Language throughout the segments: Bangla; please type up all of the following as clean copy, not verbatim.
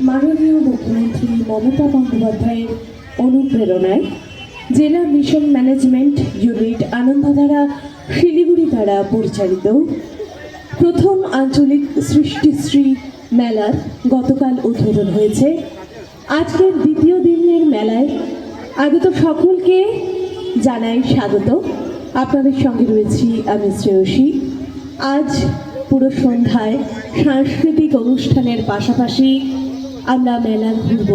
মাননীয় মুখ্যমন্ত্রী মমতা বন্দ্যোপাধ্যায়ের অনুপ্রেরণায় জেলা mission management unit Anandadhara Siliguri দ্বারা পরিচালিত প্রথম আঞ্চলিক সৃষ্টিশ্রী মেলার গতকাল উদ্বোধন হয়েছে। আজকের দ্বিতীয় দিনের মেলায় আগত সকলকে জানাই স্বাগত। আপনাদের সঙ্গে রয়েছি আমি শ্রেয়সী। আজ পুরো সন্ধ্যায় সাংস্কৃতিক অনুষ্ঠানের পাশাপাশি আমরা মেলা ঘুরব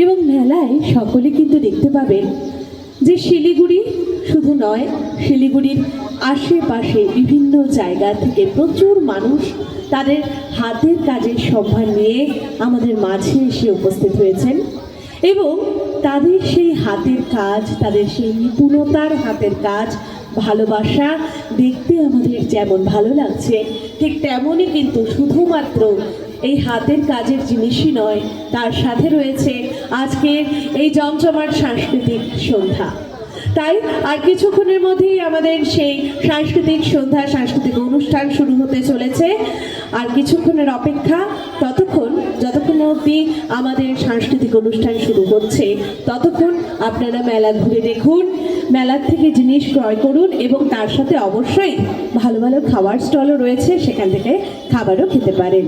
এবং মেলায় সকলে কিন্তু দেখতে পাবেন যে শিলিগুড়ি শুধু নয়, শিলিগুড়ির আশেপাশে বিভিন্ন জায়গা থেকে প্রচুর মানুষ তাদের হাতের কাজের সম্ভার নিয়ে আমাদের মাঝে এসে উপস্থিত হয়েছেন এবং তাদের সেই হাতের কাজ, তাদের সেই নিপুণতার হাতের কাজ, ভালোবাসা দেখতে আমাদের যেমন ভালো লাগছে, ঠিক তেমনই কিন্তু শুধুমাত্র এই হাতের কাজের জিনিসই নয়, তার সাথে রয়েছে আজকের এই জমজমাট সাংস্কৃতিক সন্ধ্যা। তাই আর কিছুক্ষণের মধ্যেই আমাদের সেই সাংস্কৃতিক সন্ধ্যা, সাংস্কৃতিক অনুষ্ঠান শুরু হতে চলেছে। আর কিছুক্ষণের অপেক্ষা, যতক্ষণ অবধি আমাদের সাংস্কৃতিক অনুষ্ঠান শুরু হচ্ছে ততক্ষণ আপনারা মেলা ঘুরে দেখুন, মেলার থেকে জিনিস ক্রয় করুন এবং তার সাথে অবশ্যই ভালো ভালো খাবার স্টলও রয়েছে, সেখান থেকে খাবারও খেতে পারেন।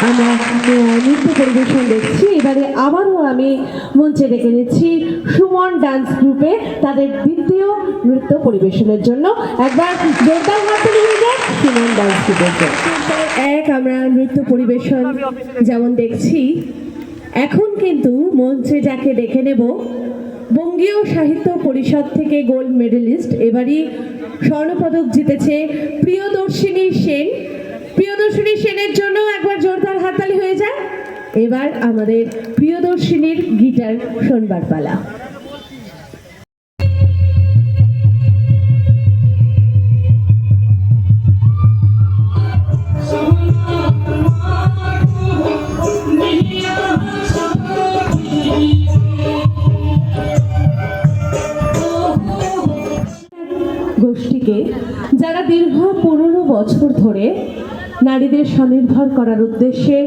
আমরা নৃত্য পরিবেশন দেখছি। এবারে আবারও আমি মঞ্চে ডেকে নিচ্ছি সুমন ডান্স গ্রুপে তাদের দ্বিতীয় নৃত্য পরিবেশনের জন্য। একবার জোরদার হাততালি হয়ে যায় সুমন ডান্স গ্রুপের। আমরা নৃত্য পরিবেশন যেমন দেখছি, এখন কিন্তু মঞ্চে যাকে ডেকে নেব, বঙ্গীয় সাহিত্য পরিষদ থেকে গোল্ড মেডেলিস্ট, এবারই স্বর্ণপদক জিতেছে প্রিয়দর্শিনী সেন। প্রিয়দর্শিনী সেনের জন্য একবার জোরদার হাততালি হয়ে যায়। এবার আমাদের প্রিয়দর্শিনীর গিটার শোনবার পালা। গোষ্ঠীকে যারা দীর্ঘ 15 বছর ধরে নারীদের স্বনির্ভর করার উদ্দেশ্যে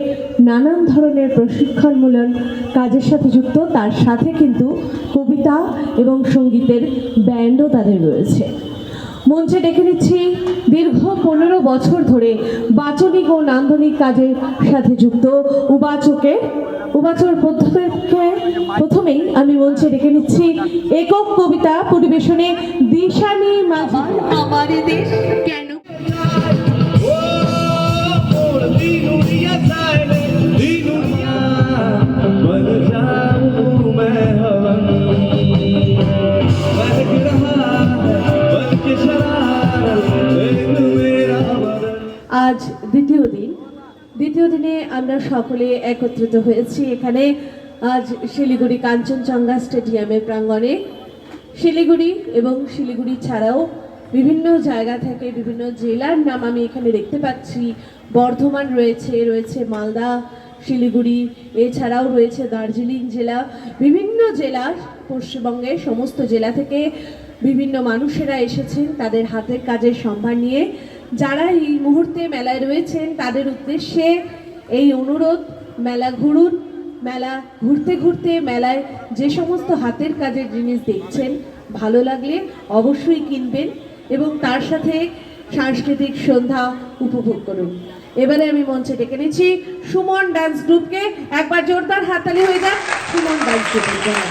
নানান ধরনের প্রশিক্ষণমূলক কাজের সাথে যুক্ত, তার সাথে কিন্তু কবিতা এবং সঙ্গীতের ব্যান্ডও তাদের রয়েছে। মঞ্চে ডেকে নিচ্ছি দীর্ঘ 15 বছর ধরে বাচনিক ও নান্দনিক কাজের সাথে যুক্ত উবাচর প্রথমেই আমি মঞ্চে ডেকে নিচ্ছি একক কবিতা পরিবেশনে দিশানি মাঝি। আমার দেশ কেন আজ দ্বিতীয় দিনে আমরা সকলে একত্রিত হয়েছি এখানে আজ শিলিগুড়ি কাঞ্চনজঙ্ঘা স্টেডিয়ামের প্রাঙ্গণে। শিলিগুড়ি এবং শিলিগুড়ি ছাড়াও বিভিন্ন জায়গা থেকে বিভিন্ন জেলার নাম আমি এখানে দেখতে পাচ্ছি। বর্ধমান রয়েছে মালদা, শিলিগুড়ি, এছাড়াও রয়েছে দার্জিলিং জেলা। বিভিন্ন জেলা, পশ্চিমবঙ্গের সমস্ত জেলা থেকে বিভিন্ন মানুষেরা এসেছেন তাদের হাতের কাজের সম্ভার নিয়ে। যারা এই মুহূর্তে মেলায় রয়েছেন তাদের উদ্দেশ্যে এই অনুরোধ, মেলা ঘুরুন। মেলা ঘুরতে ঘুরতে মেলায় যে সমস্ত হাতের কাজের জিনিস দেখছেন ভালো লাগলে অবশ্যই কিনবেন এবং তার সাথে সাংস্কৃতিক সন্ধ্যা উপভোগ করুন। এবারে আমি মঞ্চে ডেকে নিচ্ছি সুমন ডান্স গ্রুপকে। একবার জোরদার হাততালি হয়ে যাক সুমন ডান্স গ্রুপের জন্য।